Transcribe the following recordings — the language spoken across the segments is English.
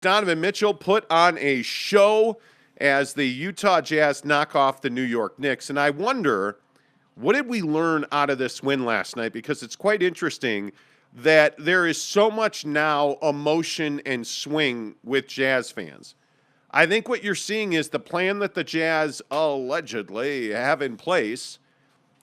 Donovan Mitchell put on a show as the Utah Jazz knock off the New York Knicks. And I wonder, what did we learn out of this win last night? Because it's quite interesting that there is so much now emotion and swing with Jazz fans. I think what you're seeing is the plan that the Jazz allegedly have in place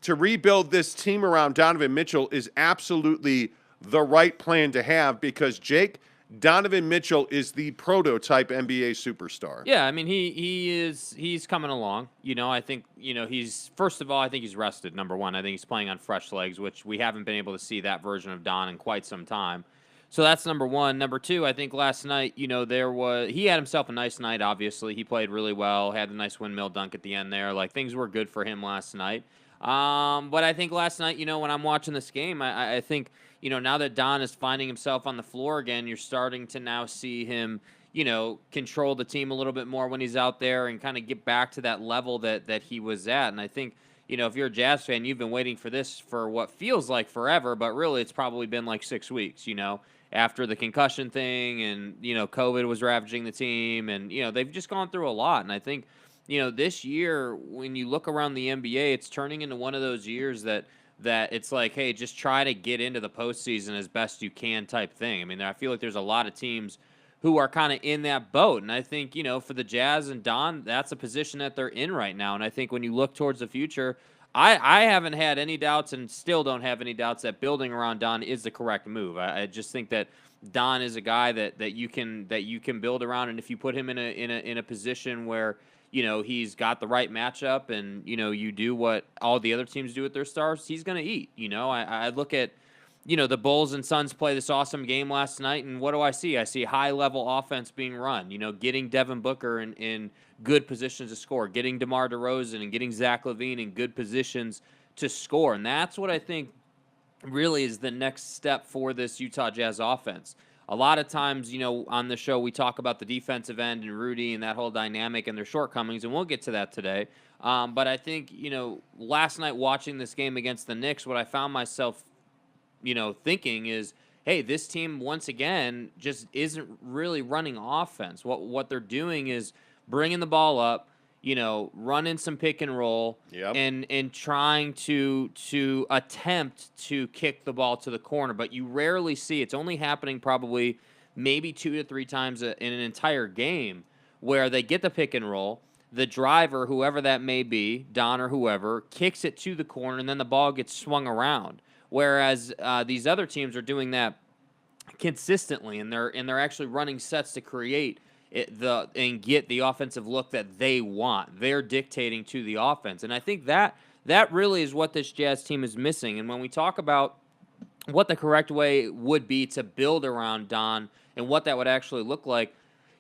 to rebuild this team around Donovan Mitchell is absolutely the right plan to have because, Jake, Donovan Mitchell is the prototype NBA superstar. Yeah, I mean he's coming along. I think he's first of all I think he's rested. Number one, I think he's playing on fresh legs, which we haven't been able to see that version of Don in quite some time. So that's number one. Number two, I think last night he had himself a nice night. Obviously, he played really well. Had a nice windmill dunk at the end there. Like things were good for him last night. But I think last night, when I'm watching this game, I think. Now that Don is finding himself on the floor again, you're starting to now see him, control the team a little bit more when he's out there and kind of get back to that level that he was at. And I think, if you're a Jazz fan, you've been waiting for this for what feels like forever, but really it's probably been like 6 weeks, after the concussion thing and, COVID was ravaging the team and, they've just gone through a lot. And I think, this year, when you look around the NBA, it's turning into one of those years that it's like, hey, just try to get into the postseason as best you can type thing. I mean, I feel like there's a lot of teams who are kind of in that boat. And I think, for the Jazz and Don, that's a position that they're in right now. And I think when you look towards the future, I haven't had any doubts and still don't have any doubts that building around Don is the correct move. I just think that Don is a guy that you can build around. And if you put him in a position where he's got the right matchup and, you do what all the other teams do with their stars, he's going to eat. I look at, the Bulls and Suns play this awesome game last night, and what do I see? I see high-level offense being run, getting Devin Booker in good positions to score, getting DeMar DeRozan and getting Zach LaVine in good positions to score. And that's what I think really is the next step for this Utah Jazz offense. A lot of times, on the show, we talk about the defensive end and Rudy and that whole dynamic and their shortcomings, and we'll get to that today. But I think, last night watching this game against the Knicks, what I found myself, thinking is, hey, this team, once again, just isn't really running offense. What they're doing is bringing the ball up, running some pick and roll, and trying to attempt to kick the ball to the corner. But you rarely see it's only happening probably maybe 2 to 3 times in an entire game where they get the pick and roll. The driver, whoever that may be, Don or whoever, kicks it to the corner, and then the ball gets swung around. Whereas these other teams are doing that consistently, and they're actually running sets to create and get the offensive look that they want. They're dictating to the offense. And I think that really is what this Jazz team is missing. And when we talk about what the correct way would be to build around Don and what that would actually look like,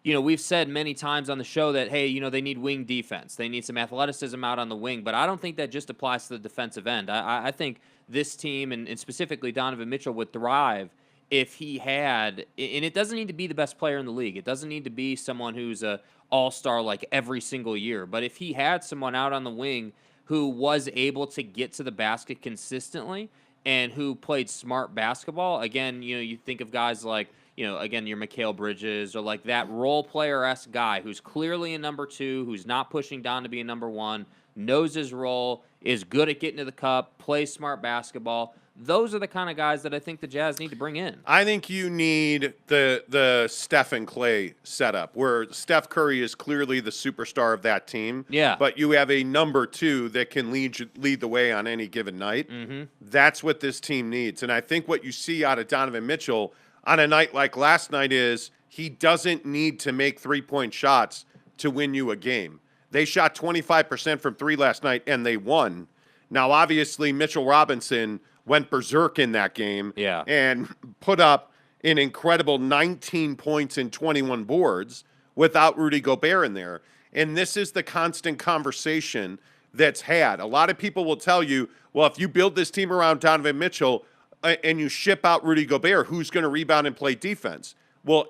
we've said many times on the show that, hey, they need wing defense. They need some athleticism out on the wing. But I don't think that just applies to the defensive end. I think this team, and specifically Donovan Mitchell, would thrive if he had, and it doesn't need to be the best player in the league. It doesn't need to be someone who's a all-star like every single year. But if he had someone out on the wing who was able to get to the basket consistently and who played smart basketball, again, you think of guys like, again, your Mikal Bridges or like that role player-esque guy who's clearly a number 2, who's not pushing Don to be a number 1, knows his role, is good at getting to the cup, plays smart basketball. Those are the kind of guys that I think the Jazz need to bring in. I think you need the Steph and Clay setup where Steph Curry is clearly the superstar of that team. Yeah. But you have a number 2 that can lead the way on any given night. Mm-hmm. That's what this team needs. And I think what you see out of Donovan Mitchell on a night like last night is he doesn't need to make 3-point shots to win you a game. They shot 25% from 3 last night, and they won. Now, obviously, Mitchell Robinson went berserk in that game and put up an incredible 19 points and 21 boards without Rudy Gobert in there. And this is the constant conversation that's had. A lot of people will tell you, well, if you build this team around Donovan Mitchell and you ship out Rudy Gobert, who's going to rebound and play defense? Well,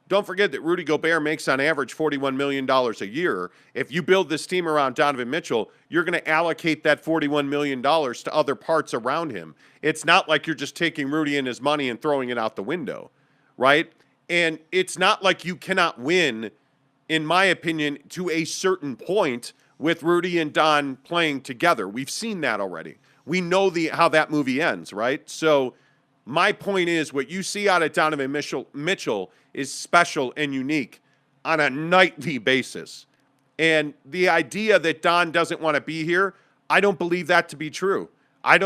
don't forget that Rudy Gobert makes on average $41 million a year. If you build this team around Donovan Mitchell, you're going to allocate that $41 million to other parts around him. It's not like you're just taking Rudy and his money and throwing it out the window, right? And it's not like you cannot win, in my opinion, to a certain point with Rudy and Don playing together. We've seen that already. We know how that movie ends, right? So my point is, what you see out of Donovan Mitchell is special and unique on a nightly basis. And the idea that Don doesn't want to be here, I don't believe that to be true. I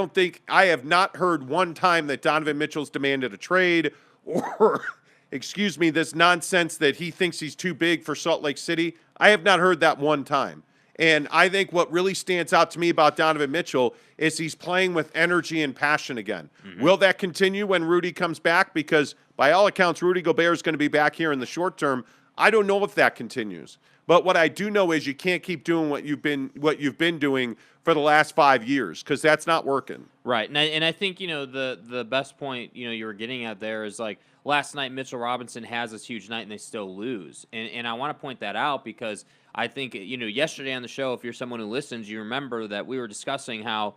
have not heard one time that Donovan Mitchell's demanded a trade or, excuse me, this nonsense that he thinks he's too big for Salt Lake City. I have not heard that one time. And I think what really stands out to me about Donovan Mitchell is he's playing with energy and passion again. Mm-hmm. Will that continue when Rudy comes back? Because by all accounts, Rudy Gobert is going to be back here in the short term. I don't know if that continues. But what I do know is you can't keep doing what you've been doing for the last 5 years, because that's not working. Right. And I think, the best point, you were getting at there is, like, last night Mitchell Robinson has this huge night and they still lose. And I want to point that out because I think, yesterday on the show, if you're someone who listens, you remember that we were discussing how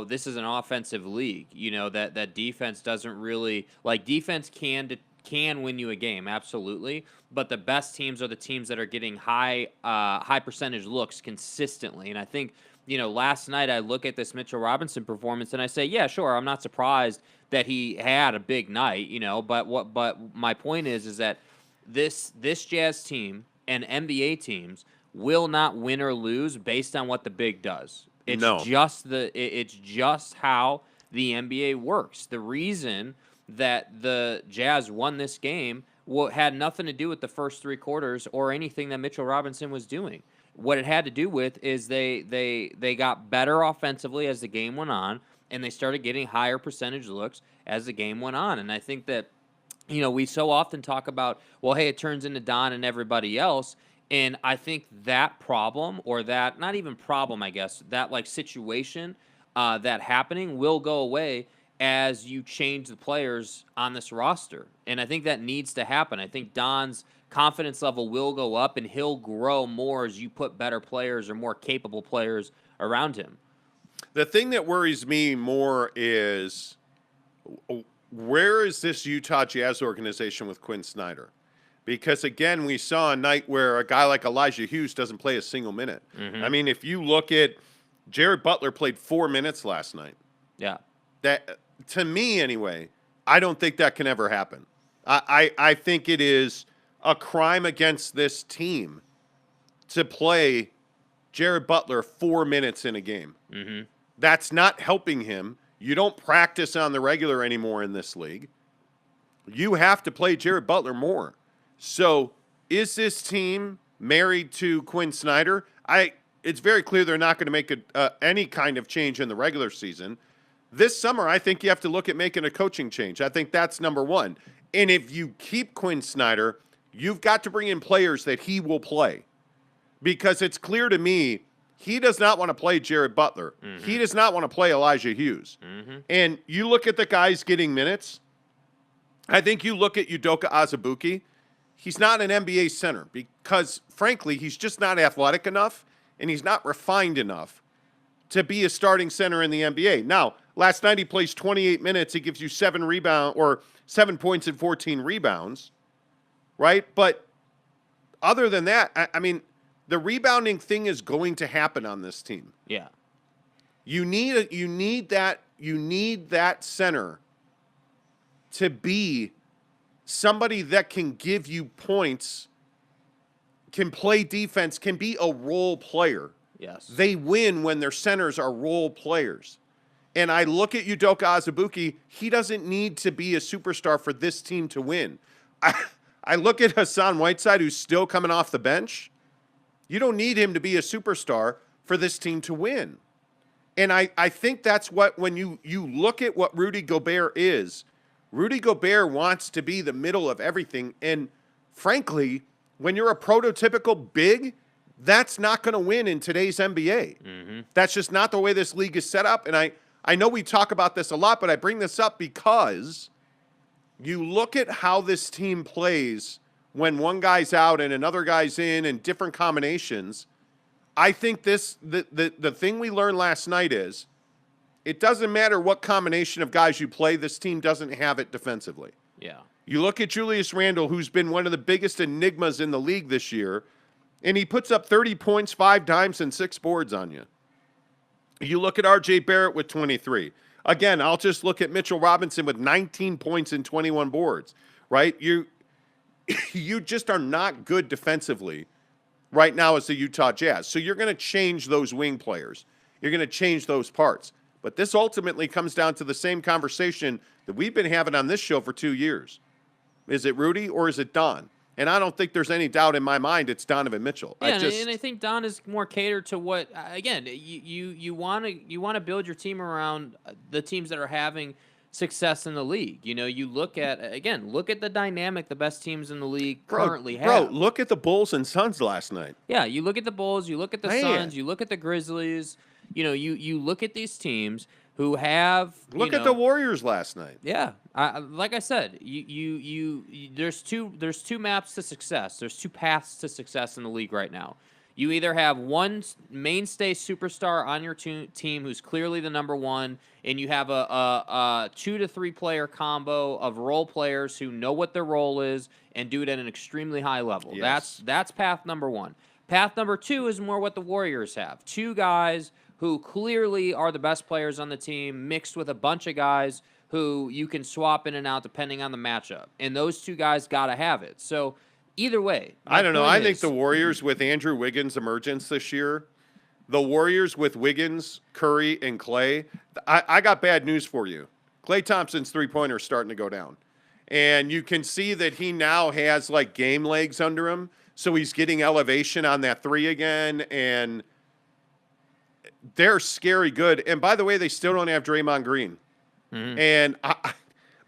this is an offensive league, that defense doesn't really, like, defense can win you a game, absolutely, but the best teams are the teams that are getting high percentage looks consistently. And I think, last night I look at this Mitchell Robinson performance and I say, yeah, sure, I'm not surprised that he had a big night, but my point is that this Jazz team and NBA teams will not win or lose based on what the big does. It's just how the NBA works. The reason that the Jazz won this game had nothing to do with the first 3 quarters or anything that Mitchell Robinson was doing. What it had to do with is they got better offensively as the game went on, and they started getting higher percentage looks as the game went on. And I think that, we so often talk about, well, hey, it turns into Don and everybody else. And I think that problem, or that, not even problem, I guess, that like situation, that happening will go away as you change the players on this roster. And I think that needs to happen. I think Don's confidence level will go up, and he'll grow more as you put better players or more capable players around him. The thing that worries me more is, where is this Utah Jazz organization with Quinn Snyder? Because, again, we saw a night where a guy like Elijah Hughes doesn't play a single minute. Mm-hmm. I mean, if you look at Jared Butler played 4 minutes last night. Yeah. That, to me anyway, I don't think that can ever happen. I think it is a crime against this team to play Jared Butler 4 minutes in a game. Mm-hmm. That's not helping him. You don't practice on the regular anymore in this league. You have to play Jared Butler more. So is this team married to Quinn Snyder? It's very clear they're not going to make any kind of change in the regular season. This summer, I think you have to look at making a coaching change. I think that's number one. And if you keep Quinn Snyder, you've got to bring in players that he will play. Because it's clear to me, he does not want to play Jared Butler. Mm-hmm. He does not want to play Elijah Hughes. Mm-hmm. And you look at the guys getting minutes. I think you look at Udoka Azubuike. He's not an NBA center because, frankly, he's just not athletic enough and he's not refined enough to be a starting center in the NBA. Now, last night he plays 28 minutes. He gives you 7 points and 14 rebounds, right? But other than that, I mean, the rebounding thing is going to happen on this team. Yeah. You need that center to be somebody that can give you points, can play defense, can be a role player. Yes. They win when their centers are role players. And I look at Udoka Azubuike, he doesn't need to be a superstar for this team to win. I look at Hassan Whiteside, who's still coming off the bench. You don't need him to be a superstar for this team to win. And I think that's what, when you look at what Rudy Gobert is, Rudy Gobert wants to be the middle of everything. And frankly, when you're a prototypical big, that's not going to win in today's NBA. Mm-hmm. That's just not the way this league is set up. And I know we talk about this a lot, but I bring this up because you look at how this team plays when one guy's out and another guy's in and different combinations. I think the thing we learned last night is it doesn't matter what combination of guys you play, this team doesn't have it defensively. Yeah. You look at Julius Randle, who's been one of the biggest enigmas in the league this year, and he puts up 30 points 5 times and 6 boards on you. You look at R.J. Barrett with 23. Again, I'll just look at Mitchell Robinson with 19 points and 21 boards, right? You just are not good defensively right now as the Utah Jazz. So you're going to change those wing players. You're going to change those parts. But this ultimately comes down to the same conversation that we've been having on this show for 2 years. Is it Rudy or is it Don? And I don't think there's any doubt in my mind it's Donovan Mitchell. Yeah, and I think Don is more catered to what, again, you want to build your team around the teams that are having success in the league. You know, you look at the dynamic the best teams in the league currently have. Bro, look at the Bulls and Suns last night. Yeah, you look at the Bulls, you look at the Suns, you look at the Grizzlies. You know, you look at these teams who have look at the Warriors last night. Yeah, like I said, there's two maps to success. There's two paths to success in the league right now. You either have one mainstay superstar on your team who's clearly the number one, and you have a 2 to 3 player combo of role players who know what their role is and do it at an extremely high level. Yes. That's path number one. Path number two is more what the Warriors have. 2 guys who clearly are the best players on the team, mixed with a bunch of guys who you can swap in and out depending on the matchup. And those 2 guys got to have it. So either way. I don't know. I think the Warriors with Andrew Wiggins' emergence this year, the Warriors with Wiggins, Curry, and Clay, I got bad news for you. Klay Thompson's three-pointer is starting to go down. And you can see that he now has, like, game legs under him. So he's getting elevation on that 3 again. And they're scary good. And by the way, they still don't have Draymond Green. Mm-hmm.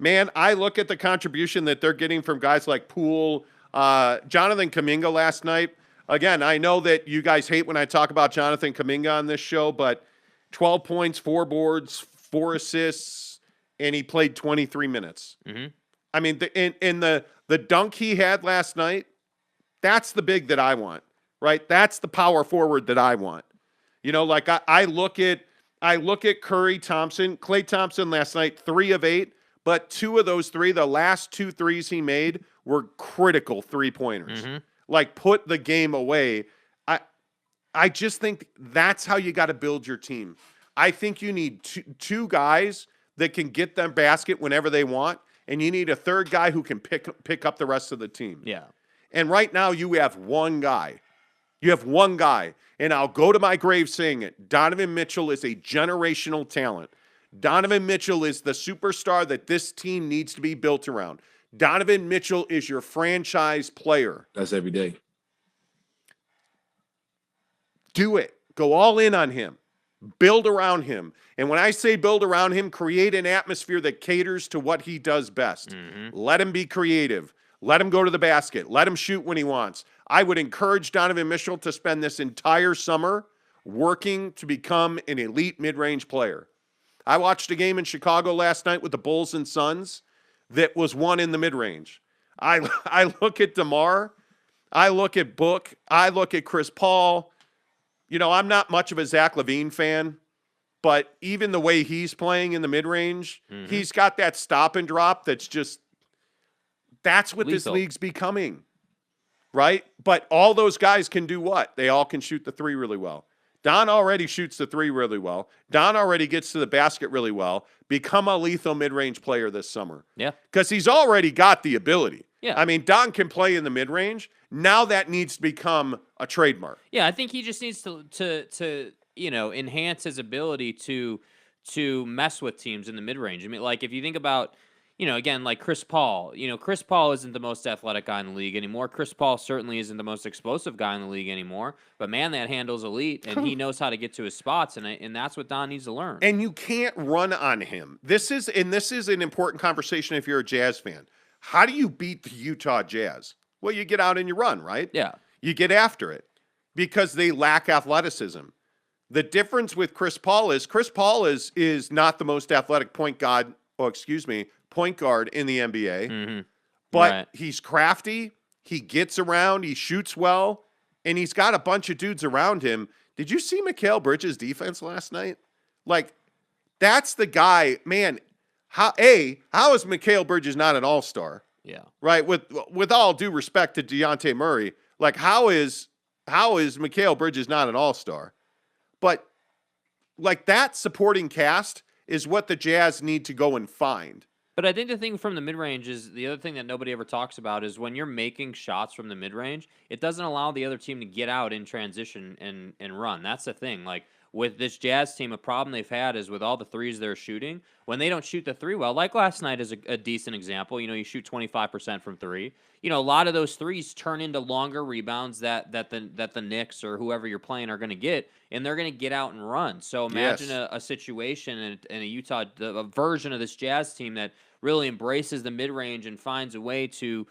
And, I look at the contribution that they're getting from guys like Poole, Jonathan Kuminga last night. Again, I know that you guys hate when I talk about Jonathan Kuminga on this show, but 12 points, 4 boards, 4 assists, and he played 23 minutes. Mm-hmm. I mean, the dunk he had last night, that's the big that I want, right? That's the power forward that I want. You know, like I look at Curry, Thompson, Klay Thompson last night, 3 of 8, but 2 of those 3, the last 2 threes he made were critical 3-pointers. Mm-hmm. Like, put the game away. I just think that's how you got to build your team. I think you need two guys that can get them basket whenever they want, and you need a third guy who can pick up the rest of the team. Yeah. And right now you have one guy. You have one guy, and I'll go to my grave saying it. Donovan Mitchell is a generational talent. Donovan Mitchell is the superstar that this team needs to be built around. Donovan Mitchell is your franchise player. That's every day. Do it. Go all in on him. Build around him. And when I say build around him, create an atmosphere that caters to what he does best. Mm-hmm. Let him be creative. Let him go to the basket. Let him shoot when he wants. I would encourage Donovan Mitchell to spend this entire summer working to become an elite mid-range player. I watched a game in Chicago last night with the Bulls and Suns that was won in the mid-range. I look at DeMar. I look at Book. I look at Chris Paul. You know, I'm not much of a Zach LaVine fan, but even the way he's playing in the mid-range, mm-hmm. he's got that stop and drop that's just – that's what this league's becoming, right? But all those guys can do what? They all can shoot the 3 really well. Don already shoots the 3 really well. Don already gets to the basket really well. Become a lethal mid-range player this summer. Yeah. Because he's already got the ability. Yeah. I mean, Don can play in the mid-range. Now that needs to become a trademark. Yeah, I think he just needs to enhance his ability to mess with teams in the mid-range. I mean, like, if you think about, again, like Chris Paul. Chris Paul isn't the most athletic guy in the league anymore. Chris Paul certainly isn't the most explosive guy in the league anymore. But, man, that handle's elite, and he knows how to get to his spots, and that's what Don needs to learn. And you can't run on him. This is an important conversation if you're a Jazz fan. How do you beat the Utah Jazz? Well, you get out and you run, right? Yeah. You get after it because they lack athleticism. The difference with Chris Paul is not the most athletic point guard in the NBA, mm-hmm. but he's crafty, he gets around, he shoots well, and he's got a bunch of dudes around him. Did you see Mikal Bridges' defense last night? Like, that's the guy, man. How is Mikal Bridges not an all-star? Yeah. right? With all due respect to Dejounte Murray, like how is Mikal Bridges not an all-star? But like that supporting cast is what the Jazz need to go and find. But I think the thing from the mid-range is the other thing that nobody ever talks about is when you're making shots from the mid-range, it doesn't allow the other team to get out in transition and run. That's the thing. Like with this Jazz team, a problem they've had is with all the threes they're shooting, when they don't shoot the three well, like last night is a decent example. You shoot 25% from three. A lot of those threes turn into longer rebounds that the Knicks or whoever you're playing are going to get, and they're going to get out and run. So imagine Yes. a situation in a Utah, a version of this Jazz team that really embraces the mid-range and finds a way to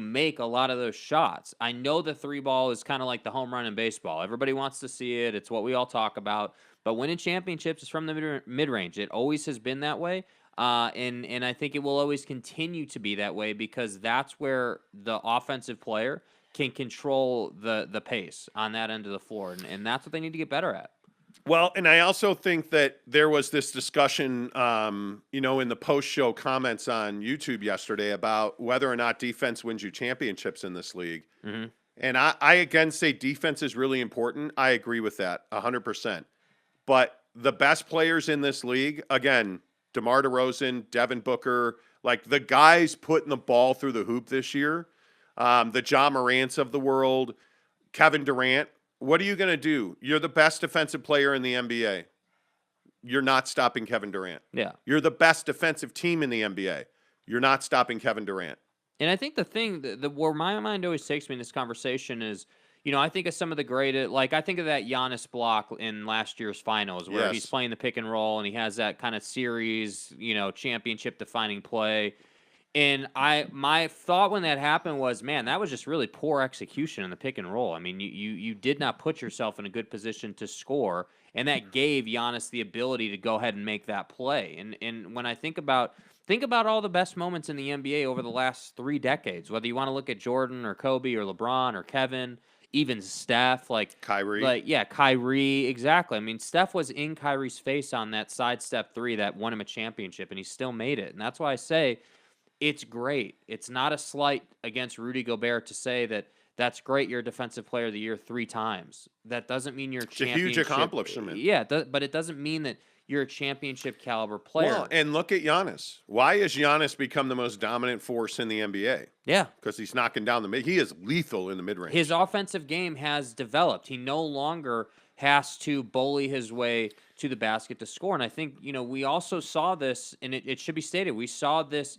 make a lot of those shots. I know the three ball is kind of like the home run in baseball. Everybody wants to see it. It's what we all talk about. But winning championships is from the mid-range. It always has been that way. And I think it will always continue to be that way because that's where the offensive player can control the pace on that end of the floor. And that's what they need to get better at. Well, and I also think that there was this discussion, in the post-show comments on YouTube yesterday about whether or not defense wins you championships in this league. Mm-hmm. And I again say defense is really important. I agree with that 100%. But the best players in this league, again, DeMar DeRozan, Devin Booker, like the guys putting the ball through the hoop this year, the Ja Morants of the world, Kevin Durant. What are you going to do? You're the best defensive player in the NBA. You're not stopping Kevin Durant. Yeah. You're the best defensive team in the NBA. You're not stopping Kevin Durant. And I think the thing that where my mind always takes me in this conversation is, I think of some of the greatest, like I think of that Giannis block in last year's finals where he's playing the pick and roll and he has that kind of series, championship defining play. And my thought when that happened was, man, that was just really poor execution in the pick and roll. I mean, you did not put yourself in a good position to score, and that gave Giannis the ability to go ahead and make that play. And when I think about all the best moments in the NBA over the last 3 decades, whether you want to look at Jordan or Kobe or LeBron or Kevin, even Steph, like Kyrie. Kyrie, exactly. I mean, Steph was in Kyrie's face on that sidestep three that won him a championship, and he still made it. And that's why I say, it's great. It's not a slight against Rudy Gobert to say that that's great. You're a defensive player of the year 3 times. That doesn't mean you're a championship. It's a huge accomplishment. Yeah, but it doesn't mean that you're a championship caliber player. Well, and look at Giannis. Why has Giannis become the most dominant force in the NBA? Yeah. Because he's knocking down the mid. He is lethal in the mid-range. His offensive game has developed. He no longer has to bully his way to the basket to score. And I think, we also saw this, and it should be stated, we saw this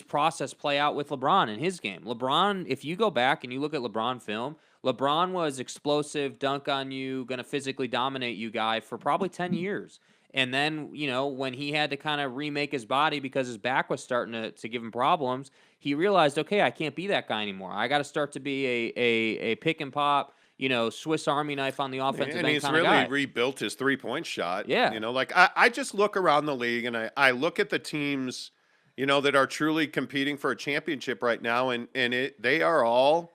process play out with LeBron in his game. LeBron, if you go back and you look at LeBron film, LeBron was explosive, dunk on you, going to physically dominate you guy for probably 10 years. And then, when he had to kind of remake his body because his back was starting to give him problems, he realized, okay, I can't be that guy anymore. I got to start to be a pick and pop, Swiss Army knife on the offensive end and he's kind of really guy. rebuilt his three-point shot. Yeah. I just look around the league and I look at the teams, that are truly competing for a championship right now, and they're all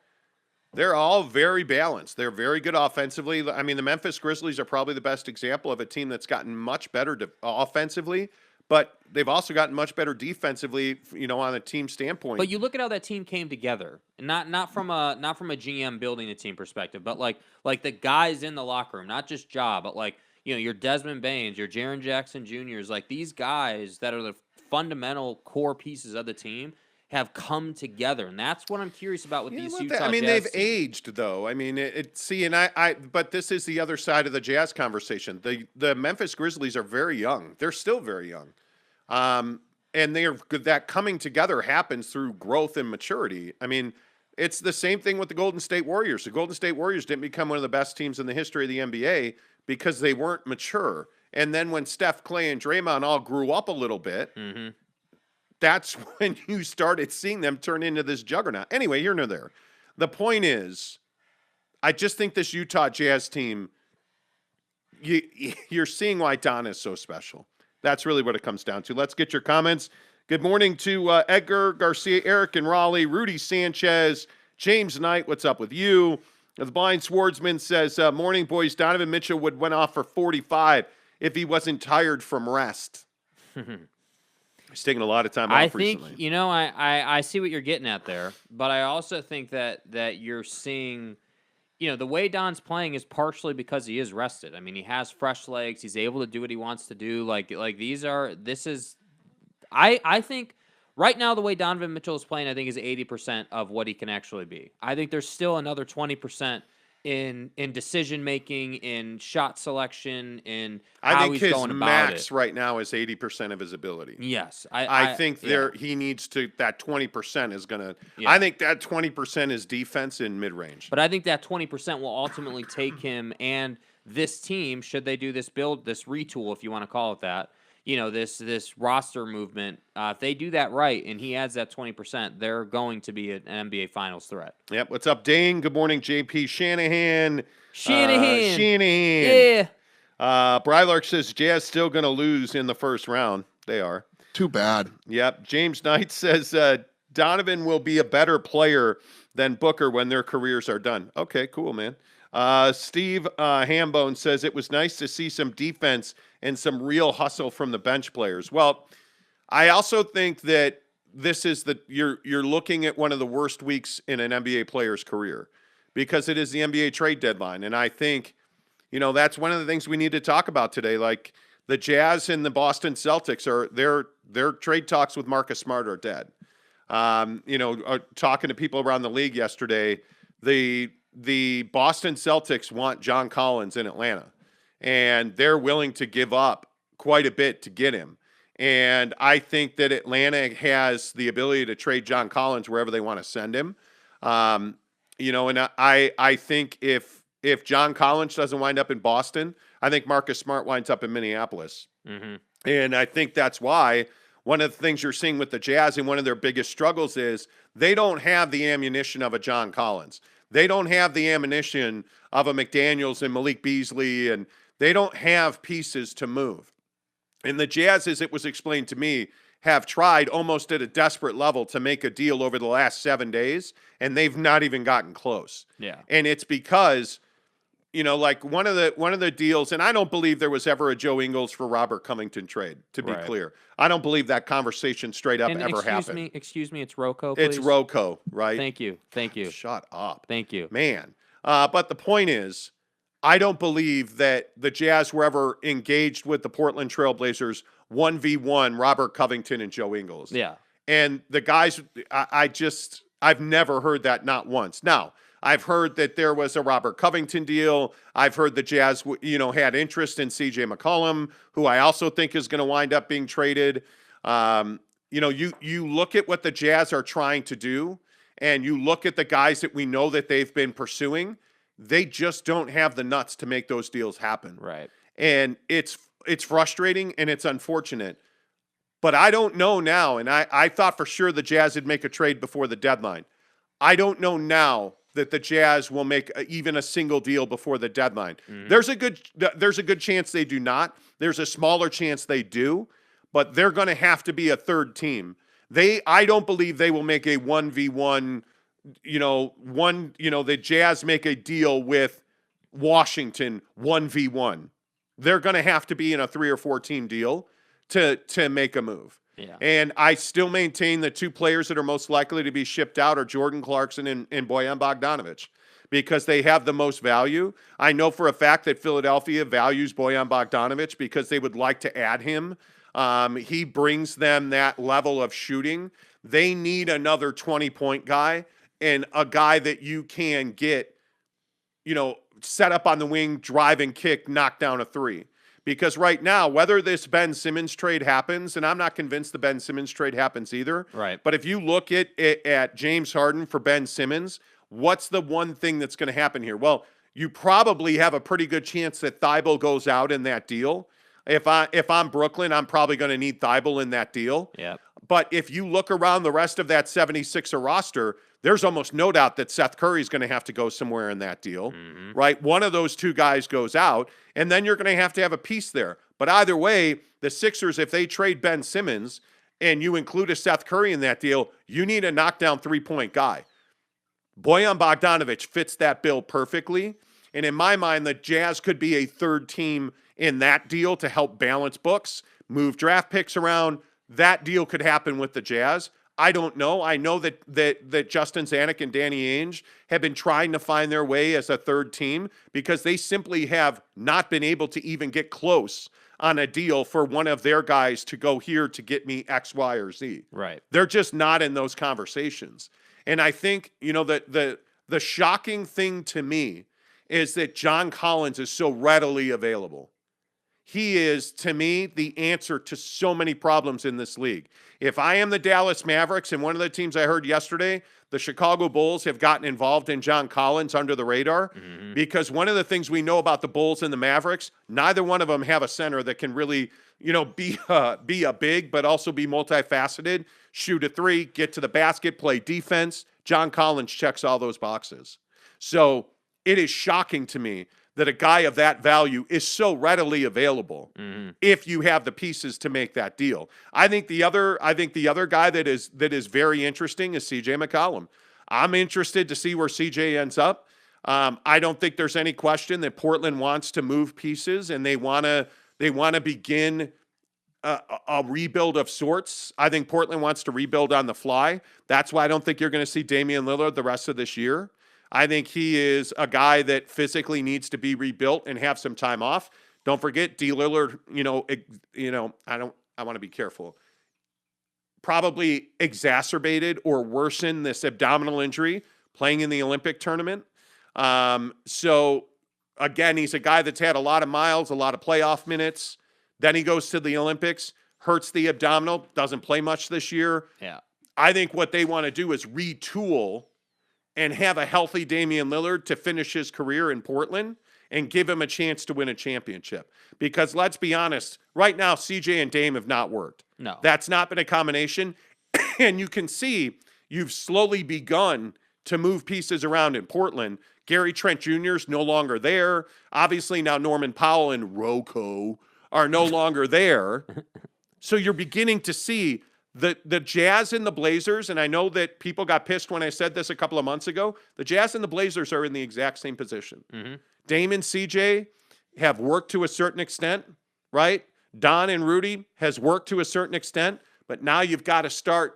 very balanced. They're very good offensively. I mean, the Memphis Grizzlies are probably the best example of a team that's gotten much better offensively, but they've also gotten much better defensively, on a team standpoint. But you look at how that team came together, not from a GM building a team perspective, but like the guys in the locker room, not just Ja, but like your Desmond Baines, your Jaren Jackson Jr.'s, like these guys that are the fundamental core pieces of the team have come together, and that's what I'm curious about with these Utah Jazz they've teams. aged though. I mean, but this is the other side of the Jazz conversation. The Memphis Grizzlies are very young. They're still very young. And that coming together happens through growth and maturity. I mean, it's the same thing with the Golden State Warriors. The Golden State Warriors didn't become one of the best teams in the history of the NBA because they weren't mature. And then when Steph, Clay, and Draymond all grew up a little bit, that's when you started seeing them turn into this juggernaut. Anyway, you're near there. The point is, I just think this Utah Jazz team, you're seeing why Don is so special. That's really what it comes down to. Let's get your comments. Good morning to Edgar Garcia, Eric and Raleigh, Rudy Sanchez, James Knight. What's up with you? The Blind Swordsman says, morning, boys. Donovan Mitchell went off for 45 if he wasn't tired from rest. He's taking a lot of time I off think, recently. you know, I see what you're getting at there, but I also think that you're seeing, you know, the way Don's playing is partially because he is rested. I mean, he has fresh legs. He's able to do what he wants to do. I think right now the way Donovan Mitchell is playing, I think is 80% of what he can actually be. I think there's still another 20% in decision making, in shot selection, in I how think he's his going about max it. right now is 80% of his ability. Yes, I think yeah, he needs to, that 20% is going to, yeah. I think that 20% is defense in mid range. But I think that 20% will ultimately take him and this team, should they do this build, this retool, if you want to call it that, you know, this roster movement. If they do that right and he adds that 20%, they're going to be an NBA Finals threat. Yep. What's up, Dane? Good morning, JP Shanahan. Yeah. Brylark says Jazz still going to lose in the first round. They are. Too bad. Yep. James Knight says Donovan will be a better player than Booker when their careers are done. Okay, cool, man. Steve Hambone says it was nice to see some defense and some real hustle from the bench players. Well, I also think that this is you're looking at one of the worst weeks in an NBA player's career because it is the NBA trade deadline, and I think, you know, that's one of the things we need to talk about today. Like the Jazz and the Boston Celtics are their trade talks with Marcus Smart are dead. Talking to people around the league yesterday, the Boston Celtics want John Collins in Atlanta, and they're willing to give up quite a bit to get him. And I think that Atlanta has the ability to trade John Collins wherever they want to send him. And I think if John Collins doesn't wind up in Boston, I think Marcus Smart winds up in Minneapolis. Mm-hmm. And I think that's why one of the things you're seeing with the Jazz and one of their biggest struggles is they don't have the ammunition of a John Collins. They don't have the ammunition of a McDaniels and Malik Beasley, and they don't have pieces to move. And the Jazz, as it was explained to me, have tried almost at a desperate level to make a deal over the last 7 days, and they've not even gotten close. Yeah. And it's because, you know, like one of the deals, and I don't believe there was ever a Joe Ingles for Robert Covington trade, to be clear. I don't believe that conversation straight up ever happened. Excuse me, it's Rocco, please? It's Rocco, right? Thank you. Shut up. Thank you. Man. But the point is, I don't believe that the Jazz were ever engaged with the Portland Trailblazers 1v1, Robert Covington and Joe Ingles. Yeah. And the guys, I've never heard that, not once. Now, I've heard that there was a Robert Covington deal. I've heard the Jazz, had interest in C.J. McCollum, who I also think is going to wind up being traded. You look at what the Jazz are trying to do, and you look at the guys that we know that they've been pursuing. They just don't have the nuts to make those deals happen. Right. And it's frustrating and it's unfortunate. But I don't know now, and I thought for sure the Jazz would make a trade before the deadline. I don't know now that the Jazz will make even a single deal before the deadline. Mm-hmm. There's a good chance they do not. There's a smaller chance they do, but they're going to have to be a third team. I don't believe they will make a 1v1. The Jazz make a deal with Washington 1v1. They're going to have to be in a 3 or 4 team deal to make a move. Yeah. And I still maintain the 2 players that are most likely to be shipped out are Jordan Clarkson and Bojan Bogdanovic because they have the most value. I know for a fact that Philadelphia values Bojan Bogdanovic because they would like to add him. He brings them that level of shooting. They need another 20-point guy. And a guy that you can get, set up on the wing, drive and kick, knock down a 3. Because right now, whether this Ben Simmons trade happens, and I'm not convinced the Ben Simmons trade happens either. Right. But if you look at James Harden for Ben Simmons, what's the one thing that's going to happen here? Well, you probably have a pretty good chance that Thibault goes out in that deal. If I'm Brooklyn, I'm probably going to need Thibault in that deal. Yeah. But if you look around the rest of that 76er roster, there's almost no doubt that Seth Curry is going to have to go somewhere in that deal, right? One of those 2 guys goes out, and then you're going to have a piece there. But either way, the Sixers, if they trade Ben Simmons and you include a Seth Curry in that deal, you need a knockdown 3-point guy. Bojan Bogdanovic fits that bill perfectly. And in my mind, the Jazz could be a third team in that deal to help balance books, move draft picks around, that deal could happen with the Jazz. I don't know. I know that Justin Zanuck and Danny Ainge have been trying to find their way as a third team because they simply have not been able to even get close on a deal for one of their guys to go here to get me X, Y, or Z. Right. They're just not in those conversations. And I think, the shocking thing to me is that John Collins is so readily available. He is, to me, the answer to so many problems in this league. If I am the Dallas Mavericks, and one of the teams I heard yesterday, the Chicago Bulls have gotten involved in John Collins under the radar, because one of the things we know about the Bulls and the Mavericks, neither one of them have a center that can really, be a big, but also be multifaceted, shoot a three, get to the basket, play defense. John Collins checks all those boxes. So it is shocking to me that a guy of that value is so readily available if you have the pieces to make that deal. I think the other guy that is very interesting is CJ McCollum. I'm interested to see where CJ ends up. I don't think there's any question that Portland wants to move pieces and they want to begin a rebuild of sorts. I think Portland wants to rebuild on the fly. That's why I don't think you're going to see Damian Lillard the rest of this year. I think he is a guy that physically needs to be rebuilt and have some time off. Don't forget, D. Lillard, I want to be careful. Probably exacerbated or worsened this abdominal injury playing in the Olympic tournament. So, again, he's a guy that's had a lot of miles, a lot of playoff minutes. Then he goes to the Olympics, hurts the abdominal, doesn't play much this year. Yeah. I think what they want to do is retool and have a healthy Damian Lillard to finish his career in Portland and give him a chance to win a championship. Because let's be honest, right now, CJ and Dame have not worked. No. That's not been a combination. And you can see you've slowly begun to move pieces around in Portland. Gary Trent Jr. is no longer there. Obviously, now Norman Powell and Rocco are no longer there. So you're beginning to see the Jazz and the Blazers, and I know that people got pissed when I said this a couple of months ago, the Jazz and the Blazers are in the exact same position. Dame and CJ have worked to a certain extent, right? Don and Rudy has worked to a certain extent, but now you've got to start,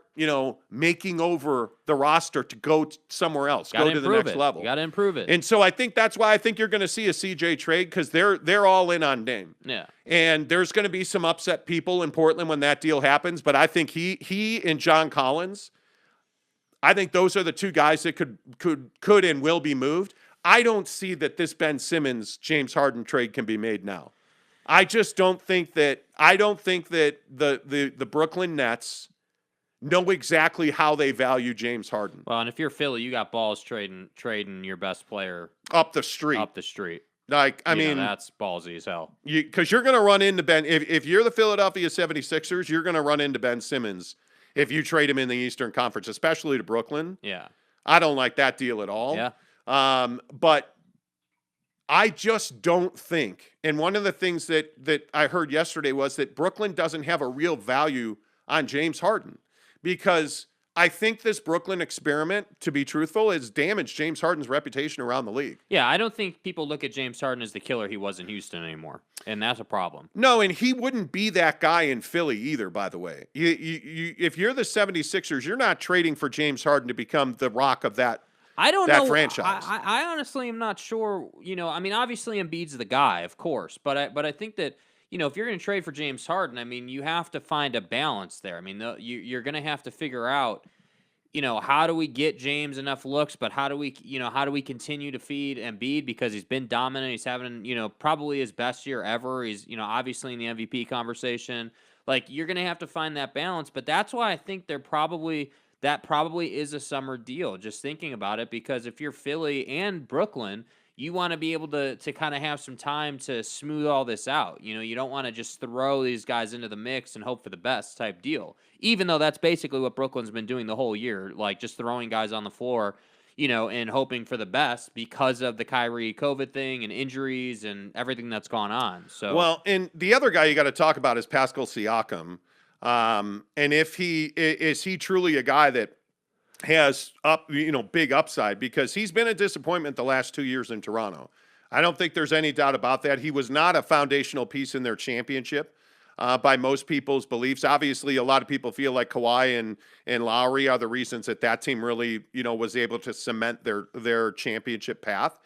making over the roster to go somewhere else, go to the next level. You got to improve it. And so I think that's why I think you're going to see a CJ trade because they're all in on Dame. Yeah. And there's going to be some upset people in Portland when that deal happens, but I think he and John Collins, I think those are the two guys that could and will be moved. I don't see that this Ben Simmons James Harden trade can be made now. I just don't think that the Brooklyn Nets know exactly how they value James Harden. Well, and if you're Philly, you got balls trading your best player up the street. Like, I mean, that's ballsy as hell. Because you're going to run into Ben. If you're the Philadelphia 76ers, you're going to run into Ben Simmons if you trade him in the Eastern Conference, especially to Brooklyn. Yeah. I don't like that deal at all. Yeah. But I just don't think, and one of the things that I heard yesterday was that Brooklyn doesn't have a real value on James Harden because I think this Brooklyn experiment, to be truthful, has damaged James Harden's reputation around the league. Yeah, I don't think people look at James Harden as the killer he was in Houston anymore, and that's a problem. No, and he wouldn't be that guy in Philly either, by the way. If you're the 76ers, you're not trading for James Harden to become the rock of that franchise. I honestly am not sure. I mean, obviously Embiid's the guy, of course, but I think that if you're going to trade for James Harden, I mean, you have to find a balance there. I mean, you're going to have to figure out, how do we get James enough looks, but how do we continue to feed Embiid because he's been dominant. He's having probably his best year ever. He's obviously in the MVP conversation. Like you're going to have to find that balance, but that's why I think that probably is a summer deal, just thinking about it, because if you're Philly and Brooklyn, you want to be able to kind of have some time to smooth all this out. You don't want to just throw these guys into the mix and hope for the best type deal, even though that's basically what Brooklyn's been doing the whole year, like just throwing guys on the floor, and hoping for the best because of the Kyrie COVID thing and injuries and everything that's gone on. So, well, and the other guy you got to talk about is Pascal Siakam. And if is he truly a guy that has big upside, because he's been a disappointment the last 2 years in Toronto. I don't think there's any doubt about that. He was not a foundational piece in their championship. by most people's beliefs. Obviously, a lot of people feel like Kawhi and Lowry are the reasons that team really, was able to cement their championship path.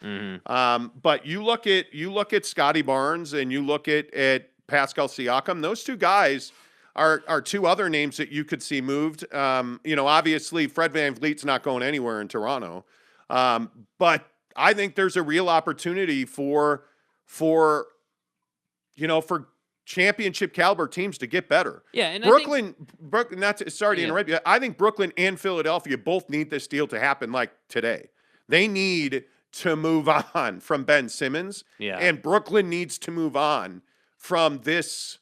But you look at Scotty Barnes and you look at Pascal Siakam. Those two guys are two other names that you could see moved. Obviously Fred VanVleet's not going anywhere in Toronto, but I think there's a real opportunity for championship caliber teams to get better. Yeah, and Brooklyn, sorry to interrupt you. I think Brooklyn and Philadelphia both need this deal to happen like today. They need to move on from Ben Simmons, and Brooklyn needs to move on from this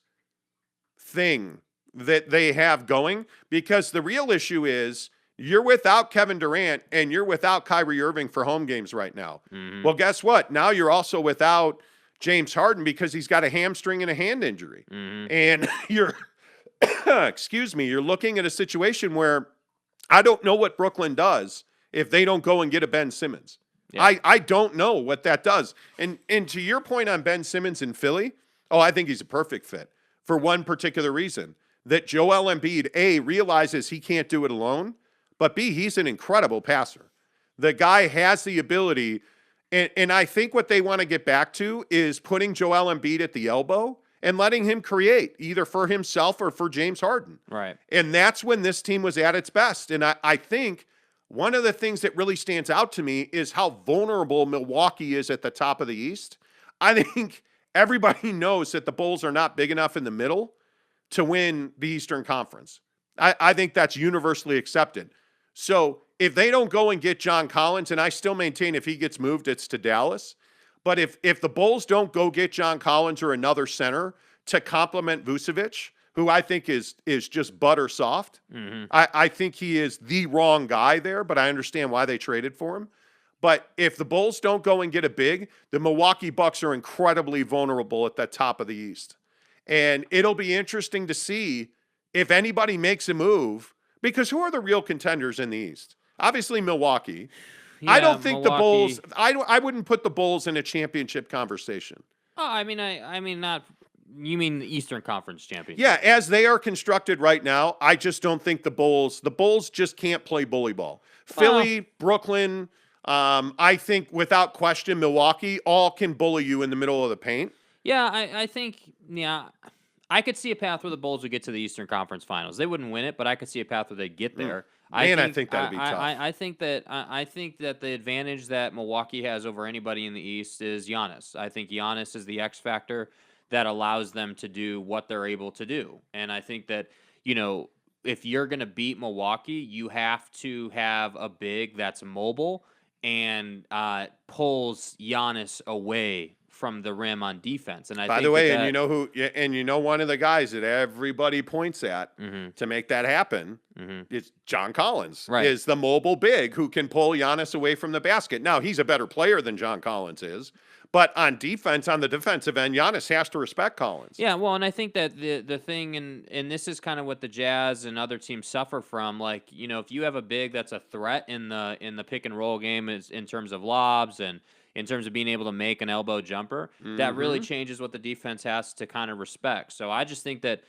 thing that they have going, because the real issue is you're without Kevin Durant and you're without Kyrie Irving for home games right now. Well, guess what? Now you're also without James Harden because he's got a hamstring and a hand injury. And you're, you're looking at a situation where I don't know what Brooklyn does if they don't go and get a Ben Simmons. Yeah. I don't know what that does. And to your point on Ben Simmons in Philly, I think he's a perfect fit for one particular reason, that Joel Embiid, A, realizes he can't do it alone, but B, he's an incredible passer. The guy has the ability, and I think what they want to get back to is putting Joel Embiid at the elbow and letting him create, either for himself or for James Harden. Right. And that's when this team was at its best. And I think one of the things that really stands out to me is how vulnerable Milwaukee is at the top of the East. I think everybody knows that the Bulls are not big enough in the middle to win the Eastern Conference. I think that's universally accepted. So if they don't go and get John Collins, and I still maintain if he gets moved, it's to Dallas. But if the Bulls don't go get John Collins or another center to complement Vucevic, who I think is just butter soft, I think he is the wrong guy there, but I understand why they traded for him. But if the Bulls don't go and get a big, the Milwaukee Bucks are incredibly vulnerable at the top of the East. And it'll be interesting to see if anybody makes a move, because who are the real contenders in the East? Obviously Milwaukee. Yeah, I don't think Milwaukee. the Bulls, I wouldn't put the Bulls in a championship conversation. Oh, I mean not. You mean the Eastern Conference championship? Yeah, as they are constructed right now, I just don't think the Bulls just can't play bully ball. Philly, Brooklyn, I think without question, Milwaukee all can bully you in the middle of the paint. Yeah, I think, I could see a path where the Bulls would get to the Eastern Conference Finals. They wouldn't win it, but I could see a path where they get there. I think that'd be tough. I think that the advantage that Milwaukee has over anybody in the East is Giannis. I think Giannis is the X factor that allows them to do what they're able to do. And I think that, if you're going to beat Milwaukee, you have to have a big that's mobile and pulls Giannis away from the rim on defense. And by the way, one of the guys that everybody points at to make that happen is John Collins. Right. Is the mobile big who can pull Giannis away from the basket. Now, he's a better player than John Collins is, but on defense, on the defensive end, Giannis has to respect Collins. Yeah, well, and I think that the thing, and this is kind of what the Jazz and other teams suffer from. Like, if you have a big that's a threat in the pick and roll game, is in terms of lobs and in terms of being able to make an elbow jumper, that really changes what the defense has to kind of respect. So I just think that,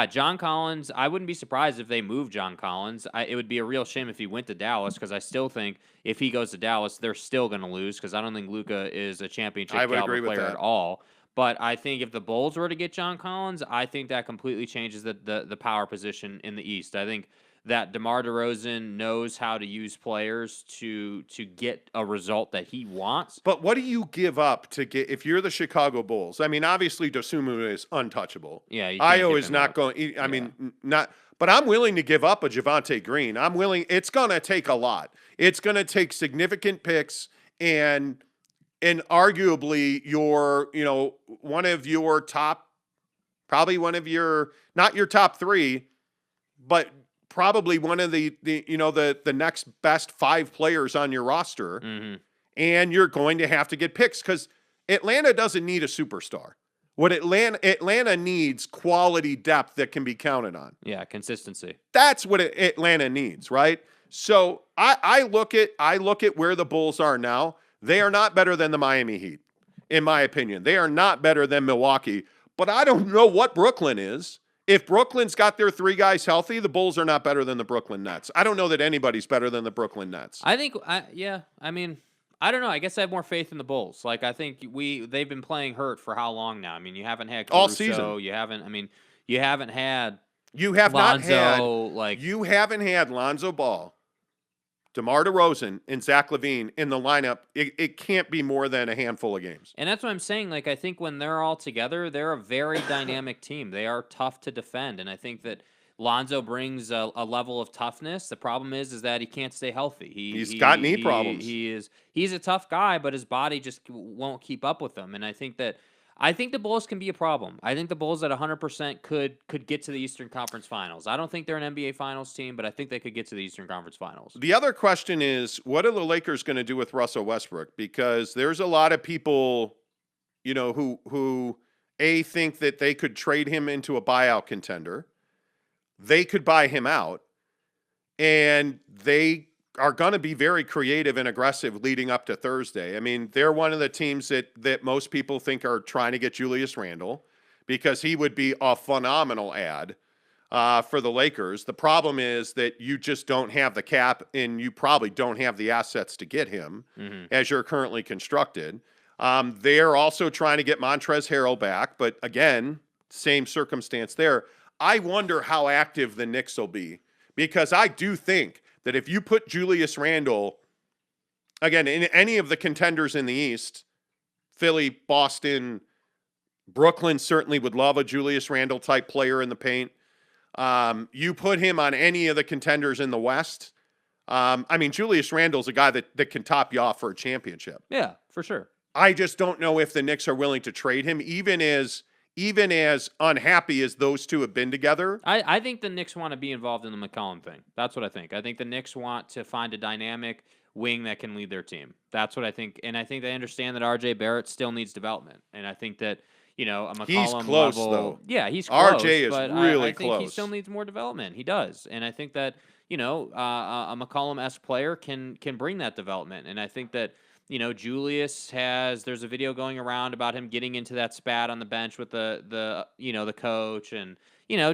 John Collins, I wouldn't be surprised if they move John Collins. It would be a real shame if he went to Dallas, because I still think if he goes to Dallas, they're still going to lose, because I don't think Luka is a championship caliber player at all. But I think if the Bulls were to get John Collins, I think that completely changes the power position in the East. I think that DeMar DeRozan knows how to use players to get a result that he wants. But what do you give up to get, if you're the Chicago Bulls? I mean, obviously Dosunmu is untouchable. Yeah, Io is not going. I mean, not. But I'm willing to give up a Javonte Green. I'm willing. It's going to take a lot. It's going to take significant picks and arguably one of your top, probably one of your, not your top three, but probably one of the next best 5 players on your roster, and you're going to have to get picks, because Atlanta doesn't need a superstar. What Atlanta needs quality depth that can be counted on. Yeah, consistency. That's what Atlanta needs, right? So I look at where the Bulls are now. They are not better than the Miami Heat, in my opinion. They are not better than Milwaukee, but I don't know what Brooklyn is. If Brooklyn's got their 3 guys healthy, the Bulls are not better than the Brooklyn Nets. I don't know that anybody's better than the Brooklyn Nets. I think, I mean, I don't know. I guess I have more faith in the Bulls. Like, I think they've been playing hurt for how long now? I mean, you haven't had Caruso, all season. You haven't had You have Lonzo, you haven't had Lonzo Ball, DeMar DeRozan, and Zach LaVine in the lineup. It can't be more than a handful of games. And that's what I'm saying. Like, I think when they're all together, they're a very dynamic team. They are tough to defend, and I think that Lonzo brings a level of toughness. The problem is that he can't stay healthy. He's got knee problems. He's a tough guy, but his body just won't keep up with him. And I think the Bulls can be a problem. I think the Bulls at 100% could get to the Eastern Conference Finals. I don't think they're an NBA Finals team, but I think they could get to the Eastern Conference Finals. The other question is, what are the Lakers going to do with Russell Westbrook? Because there's a lot of people, who think that they could trade him into a buyout contender. They could buy him out, and they are going to be very creative and aggressive leading up to Thursday. I mean, they're one of the teams that most people think are trying to get Julius Randle because he would be a phenomenal ad for the Lakers. The problem is that you just don't have the cap, and you probably don't have the assets to get him as you're currently constructed. They're also trying to get Montrezl Harrell back, but again, same circumstance there. I wonder how active the Knicks will be, because I do think that if you put Julius Randle, again, in any of the contenders in the East, Philly, Boston, Brooklyn certainly would love a Julius Randle type player in the paint. You put him on any of the contenders in the West. I mean, Julius Randle's a guy that can top you off for a championship. Yeah, for sure. I just don't know if the Knicks are willing to trade him, even as unhappy as those two have been together. I think the Knicks want to be involved in the McCollum thing. That's what I think. I think the Knicks want to find a dynamic wing that can lead their team. That's what I think. And I think they understand that RJ Barrett still needs development. And I think that, a McCollum he's close, level, though. Yeah, he's close. RJ is but really I think close. He still needs more development. He does. And I think that, a McCollum-esque player can bring that development. And I think that, Julius there's a video going around about him getting into that spat on the bench with the coach. And,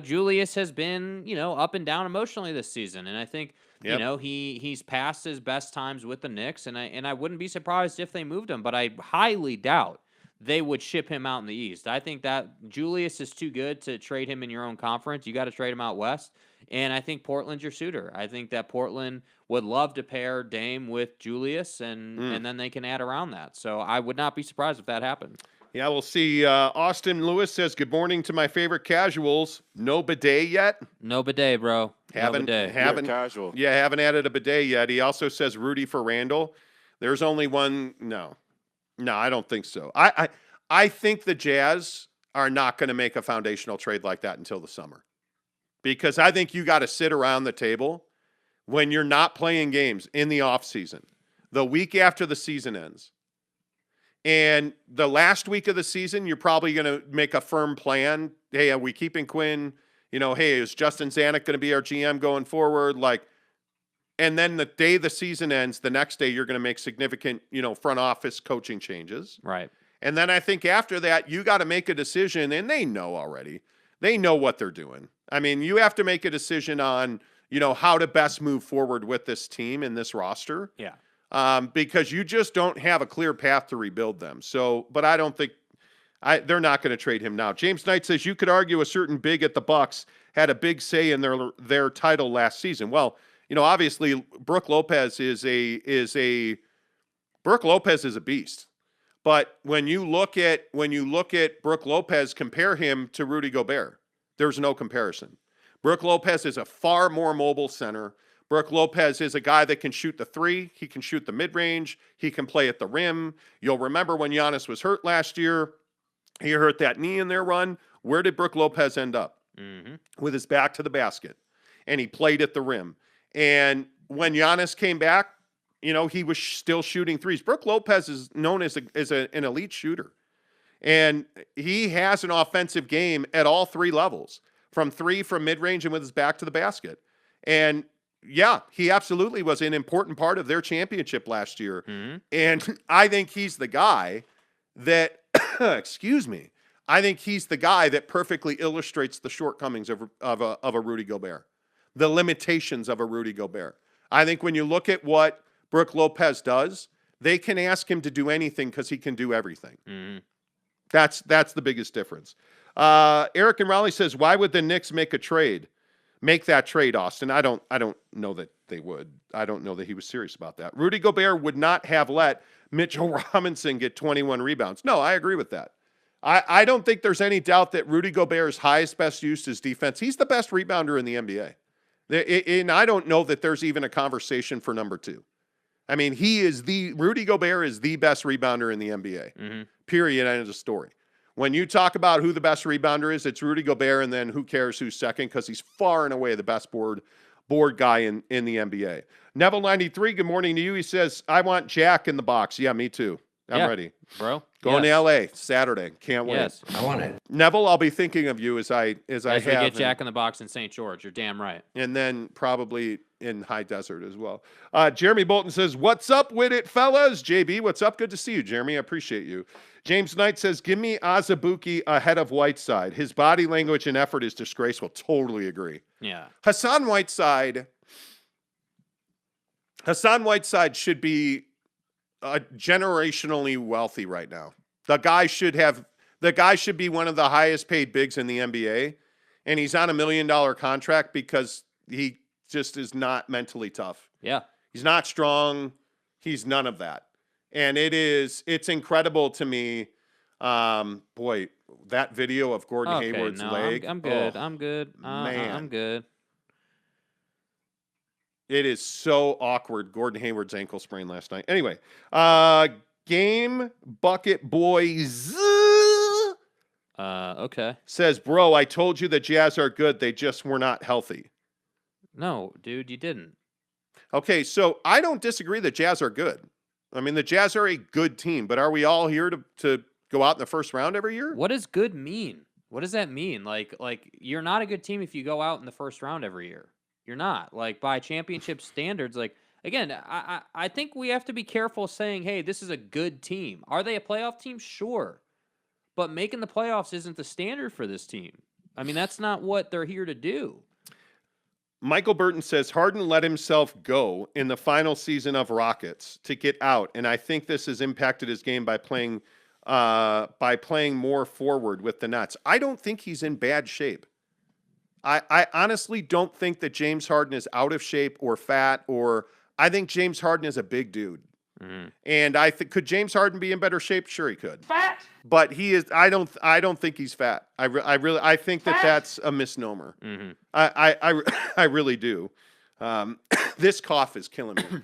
Julius has been, up and down emotionally this season. And I think, he's past his best times with the Knicks. And I wouldn't be surprised if they moved him, but I highly doubt they would ship him out in the East. I think that Julius is too good to trade him in your own conference. You got to trade him out West. And I think Portland's your suitor. I think that Portland would love to pair Dame with Julius, and then they can add around that. So I would not be surprised if that happened. Yeah, we'll see. Austin Lewis says, good morning to my favorite casuals. No bidet yet? No bidet, bro. Haven't casual. Yeah, haven't added a bidet yet. He also says Rudy for Randall. There's only one. No, I don't think so. I think the Jazz are not going to make a foundational trade like that until the summer. Because I think you got to sit around the table when you're not playing games in the offseason, the week after the season ends. And the last week of the season, you're probably going to make a firm plan. Hey, are we keeping Quinn? Hey, is Justin Zanuck going to be our GM going forward? And then the day the season ends, the next day you're going to make significant, front office coaching changes. Right. And then I think after that, you got to make a decision, and they know already. They know what they're doing. I mean, you have to make a decision on, how to best move forward with this team and this roster. Yeah. Because you just don't have a clear path to rebuild them. So, but I don't think they're not going to trade him now. James Knight says you could argue a certain big at the Bucks had a big say in their title last season. Well, obviously Brook Lopez is a beast. But when you look at Brook Lopez, compare him to Rudy Gobert. There's no comparison. Brook Lopez is a far more mobile center. Brook Lopez is a guy that can shoot the three. He can shoot the mid-range. He can play at the rim. You'll remember when Giannis was hurt last year, he hurt that knee in their run. Where did Brook Lopez end up? With his back to the basket. And he played at the rim. And when Giannis came back, he was still shooting threes. Brook Lopez is known as an elite shooter. And he has an offensive game at all three levels, from three, from mid-range, and with his back to the basket. And, yeah, he absolutely was an important part of their championship last year. And I think he's the guy that, excuse me, I think he's the guy that perfectly illustrates the shortcomings of a Rudy Gobert, the limitations of a Rudy Gobert. I think when you look at what Brook Lopez does, they can ask him to do anything because he can do everything. Mm-hmm. That's the biggest difference. Eric and Raleigh says, why would the Knicks make that trade, Austin? I don't know that they would. I don't know that he was serious about that. Rudy Gobert would not have let Mitchell Robinson get 21 rebounds. No, I agree with that. I don't think there's any doubt that Rudy Gobert's highest best use is defense. He's the best rebounder in the NBA. And I don't know that there's even a conversation for number 2. I mean, Rudy Gobert is the best rebounder in the NBA. Mm-hmm. Period. End of the story. When you talk about who the best rebounder is, it's Rudy Gobert, and then who cares who's second, because he's far and away the best board guy in the NBA. Neville93, good morning to you. He says, I want Jack in the box. Yeah, me too. I'm ready. Bro. Going to LA Saturday. Can't wait. Yes. I want it. Neville, I'll be thinking of you as we get Jack in the box in St. George. You're damn right. And then probably in High Desert as well. Jeremy Bolton says, what's up with it, fellas? JB, what's up? Good to see you, Jeremy. I appreciate you. James Knight says, give me Azubuike ahead of Whiteside. His body language and effort is disgraceful. Totally agree. Yeah. Hassan Whiteside should be generationally wealthy right now. The guy should be one of the highest paid bigs in the NBA, and he's on $1 million contract because he just is not mentally tough. Yeah. He's not strong. He's none of that. And it's incredible to me. Boy, that video of Gordon Hayward's leg. I'm good. I'm good. Man. I'm good. It is so awkward. Gordon Hayward's ankle sprain last night. Anyway, Game Bucket Boys Okay. says, bro, I told you the Jazz are good. They just were not healthy. No, dude, you didn't. Okay, so I don't disagree that Jazz are good. I mean, the Jazz are a good team, but are we all here to go out in the first round every year? What does good mean? What does that mean? Like you're not a good team if you go out in the first round every year. You're not. Like, by championship standards, like, again, I think we have to be careful saying, hey, this is a good team. Are they a playoff team? Sure. But making the playoffs isn't the standard for this team. I mean, that's not what they're here to do. Michael Burton says Harden let himself go in the final season of Rockets to get out, and I think this has impacted his game by playing more forward with the Nets. I don't think he's in bad shape. I honestly don't think that James Harden is out of shape or fat, or I think James Harden is a big dude. Mm-hmm. And could James Harden be in better shape? Sure, he could. Fat. But he is. I don't think he's fat. I think that's a misnomer. Mm-hmm. I really do. This cough is killing me.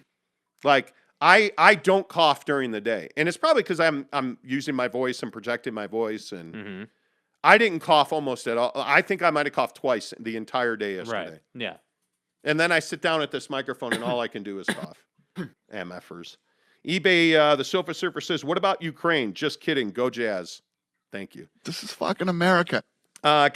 Like I don't cough during the day, and it's probably because I'm using my voice and projecting my voice, and Mm-hmm. I didn't cough almost at all. I think I might have coughed twice the entire day yesterday. Right. Yeah. And then I sit down at this microphone, and all I can do is cough. MFers. eBay, the Sofa Surfer says, what about Ukraine? Just kidding. Go Jazz. Thank you. This is fucking America. Love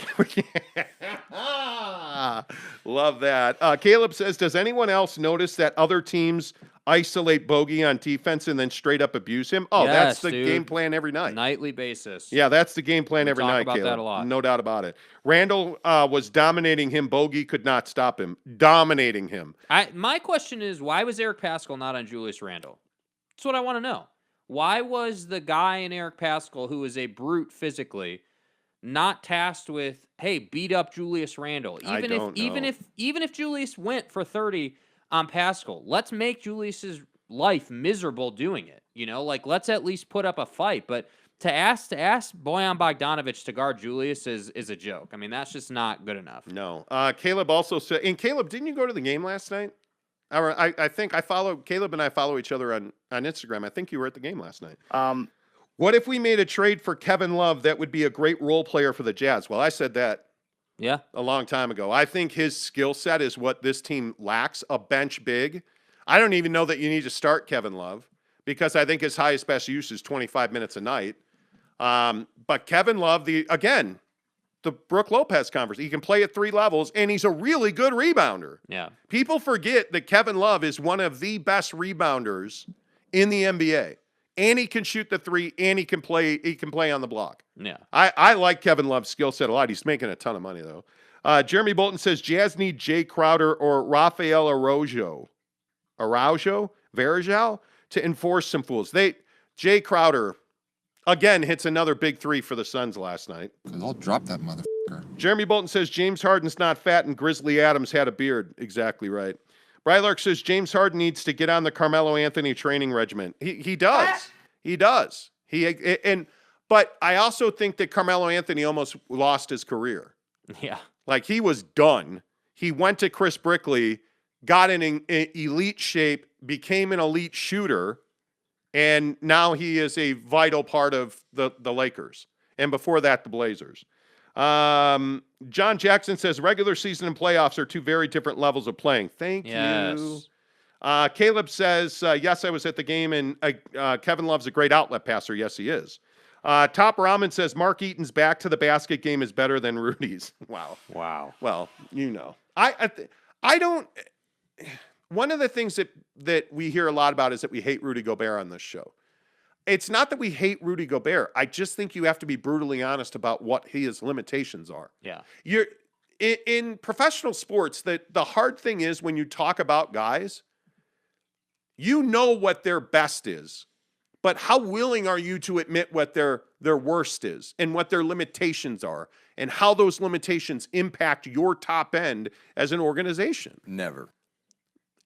that. Caleb says, does anyone else notice that other teams isolate Bogey on defense and then straight up abuse him? Oh, that's the game plan every night. Nightly basis. Yeah, that's the game plan every night, about Caleb. that a lot. No doubt about it. Randall was dominating him. Bogey could not stop him. Dominating him. My question is, why was Eric Paschall not on Julius Randle? That's what I want to know. Why was the guy in Eric Paschall, who is a brute physically, not tasked with, hey, beat up Julius Randle? Even if Julius went for 30 on Paschall, let's make Julius's life miserable doing it. You know, like, let's at least put up a fight. But to ask Bojan Bogdanovic to guard Julius is a joke. I mean, that's just not good enough. No. Caleb also said, and Caleb, didn't you go to the game last night? I think Caleb and I follow each other on Instagram. I think you were at the game last night. What if we made a trade for Kevin Love that would be a great role player for the Jazz? Well, I said that a long time ago. I think his skill set is what this team lacks, a bench big. I don't even know that you need to start Kevin Love because I think his highest best use is 25 minutes a night. But Kevin Love, the Brook Lopez conversation, he can play at 3 levels, and he's a really good rebounder. Yeah. People forget that Kevin Love is one of the best rebounders in the NBA. and he can shoot the three, and he can play on the block. Yeah. I like Kevin Love's skill set a lot. He's making a ton of money, though. Jeremy Bolton says Jazz need Jay Crowder or Rafael Varejao to enforce some fools. Jay Crowder, again, hits another big three for the Suns last night. Because I'll drop that motherfucker. Jeremy Bolton says James Harden's not fat and Grizzly Adams had a beard. Exactly right. Brylark says James Harden needs to get on the Carmelo Anthony training regimen. He does. He does. But I also think that Carmelo Anthony almost lost his career. Yeah. Like, he was done. He went to Chris Brickley, got in elite shape, became an elite shooter, and now he is a vital part of the Lakers. And before that, the Blazers. John Jackson says regular season and playoffs are two very different levels of playing. Thank you. Caleb says, yes, I was at the game, and Kevin Love's a great outlet passer. Yes, he is. Top Ramen says Mark Eaton's back to the basket game is better than Rudy's. Wow. Well, I don't. One of the things that we hear a lot about is that we hate Rudy Gobert on this show. It's not that we hate Rudy Gobert. I just think you have to be brutally honest about what his limitations are. Yeah. You're in professional sports, that the hard thing is when you talk about guys, you know what their best is, but how willing are you to admit what their worst is and what their limitations are and how those limitations impact your top end as an organization? Never.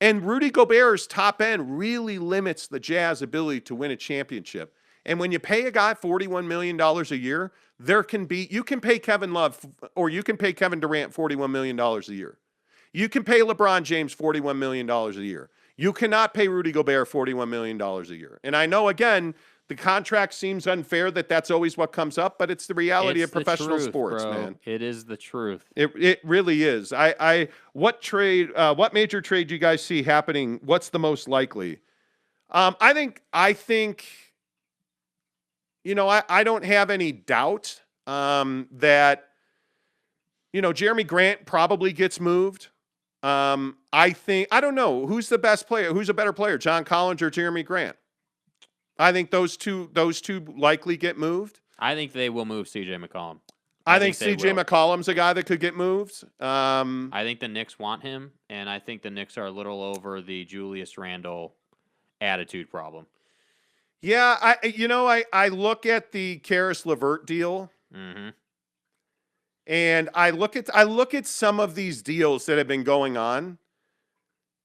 And Rudy Gobert's top end really limits the Jazz ability to win a championship. And when you pay a guy $41 million a year, you can pay Kevin Love or you can pay Kevin Durant $41 million a year. You can pay LeBron James $41 million a year. You cannot pay Rudy Gobert $41 million a year. And I know, again, the contract seems unfair that's always what comes up, but it's the reality of professional sports, bro. man. It is the truth. It really is. What major trade do you guys see happening? What's the most likely? I think, I don't have any doubt that, Jeremy Grant probably gets moved. I don't know who's the best player, who's a better player, John Collins or Jeremy Grant. I think those two likely get moved. I think they will move C.J. McCollum. I think C.J. McCollum's a guy that could get moved. I think the Knicks want him, and I think the Knicks are a little over the Julius Randle attitude problem. Yeah, I look at the Karis LeVert deal, and I look at some of these deals that have been going on.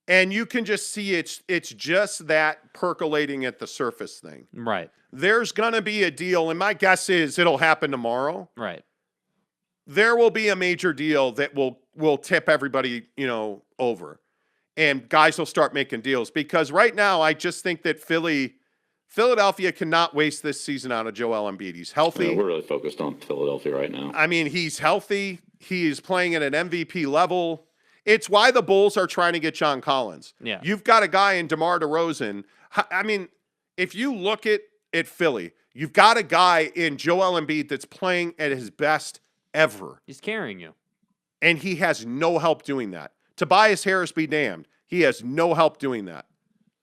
And you can just see it's just that percolating at the surface thing. Right. There's going to be a deal, and my guess is it'll happen tomorrow. Right. There will be a major deal that will tip everybody, over. And guys will start making deals. Because right now, I just think that Philadelphia cannot waste this season on a Joel Embiid. He's healthy. Yeah, we're really focused on Philadelphia right now. I mean, he's healthy. He is playing at an MVP level. It's why the Bulls are trying to get John Collins. Yeah. You've got a guy in DeMar DeRozan. I mean, if you look at Philly, you've got a guy in Joel Embiid that's playing at his best ever. He's carrying you. And he has no help doing that. Tobias Harris be damned. He has no help doing that.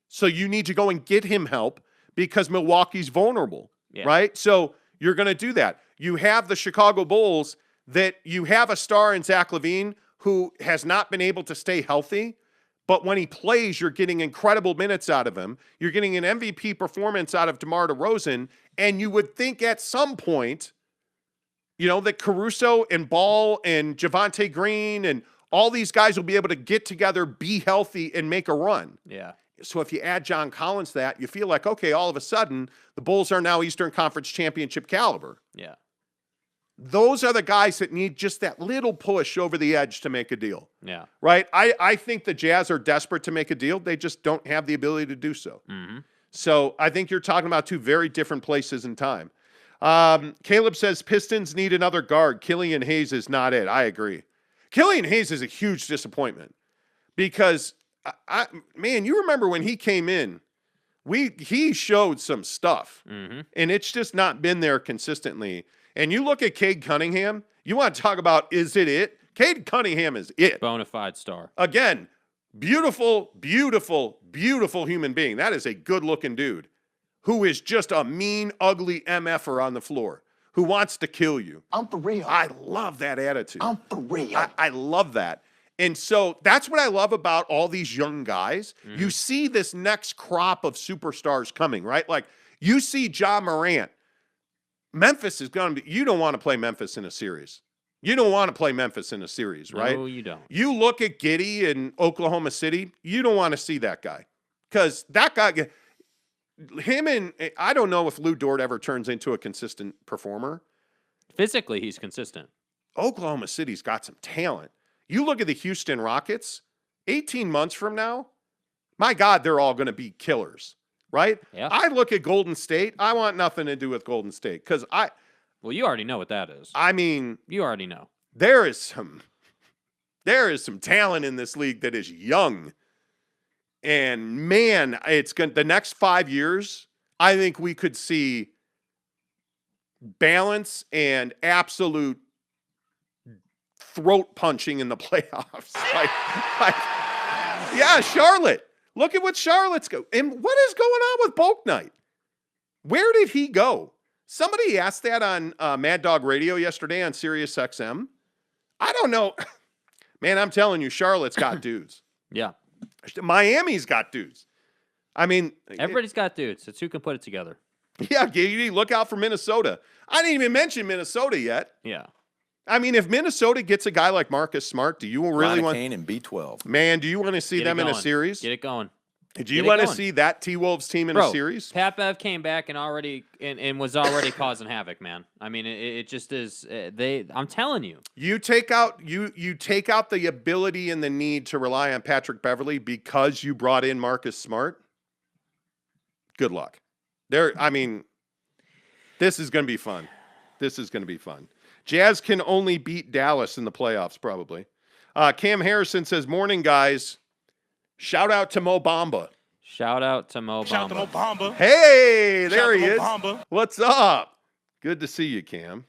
So you need to go and get him help because Milwaukee's vulnerable, right? So you're going to do that. You have the Chicago Bulls that you have a star in Zach LaVine who has not been able to stay healthy, but when he plays, you're getting incredible minutes out of him. You're getting an MVP performance out of DeMar DeRozan, and you would think at some point, that Caruso and Ball and Javonte Green and all these guys will be able to get together, be healthy, and make a run. Yeah. So if you add John Collins to that, you feel like, okay, all of a sudden, the Bulls are now Eastern Conference Championship caliber. Yeah. Those are the guys that need just that little push over the edge to make a deal. Yeah. Right? I think the Jazz are desperate to make a deal. They just don't have the ability to do so. Mm-hmm. So I think you're talking about two very different places in time. Caleb says Pistons need another guard. Killian Hayes is not it. I agree. Killian Hayes is a huge disappointment because, man, you remember when he came in, he showed some stuff, and it's just not been there consistently. And you look at Cade Cunningham, you want to talk about, is it? Cade Cunningham is it. Bona fide star. Again, beautiful, beautiful, beautiful human being. That is a good-looking dude. who is just a mean, ugly MFer on the floor who wants to kill you. I'm for real. I love that attitude. I'm for real. I love that. And so that's what I love about all these young guys. Mm-hmm. You see this next crop of superstars coming, right? Like you see Ja Morant. Memphis is going to be, you don't want to play Memphis in a series. You don't want to play Memphis in a series, right? No, you don't. You look at Giddey in Oklahoma City, you don't want to see that guy. Because that guy, him and, I don't know if Lou Dort ever turns into a consistent performer. Physically, he's consistent. Oklahoma City's got some talent. You look at the Houston Rockets, 18 months from now, my God, they're all going to be killers, right? Yeah. I look at Golden State. I want nothing to do with Golden State because Well, you already know what that is. I mean, You already know. there is some talent in this league that is young. And man, it's going the next 5 years, I think we could see balance and absolute throat punching in the playoffs. Yeah, Charlotte. Look at what Charlotte's go. And what is going on with Bulk Knight? Where did he go? Somebody asked that on Mad Dog Radio yesterday on Sirius XM. I don't know. Man, I'm telling you, Charlotte's got dudes. Yeah. Miami's got dudes. I mean, Everybody's got dudes. It's who can put it together. yeah, Giggity, look out for Minnesota. I didn't even mention Minnesota yet. Yeah. I mean, if Minnesota gets a guy like Marcus Smart, do you really want? Lidocaine and B12. Man, do you want to see Get it them in a going. series? Get it going. Do you Get it want to going. see that T-Wolves team in Bro, a series? Pat Bev came back and was already causing havoc, man. I mean, it just is. I'm telling you. You take out the ability and the need to rely on Patrick Beverley because you brought in Marcus Smart. Good luck. I mean, this is going to be fun. This is going to be fun. Jazz can only beat Dallas in the playoffs, probably. Cam Harrison says, "Morning, guys. Shout out to Mo Bamba." Shout out to Mo Shout out to Mo Bamba. Bamba. Hey, Shout there out he to is. Mo Bamba. What's up? Good to see you, Cam.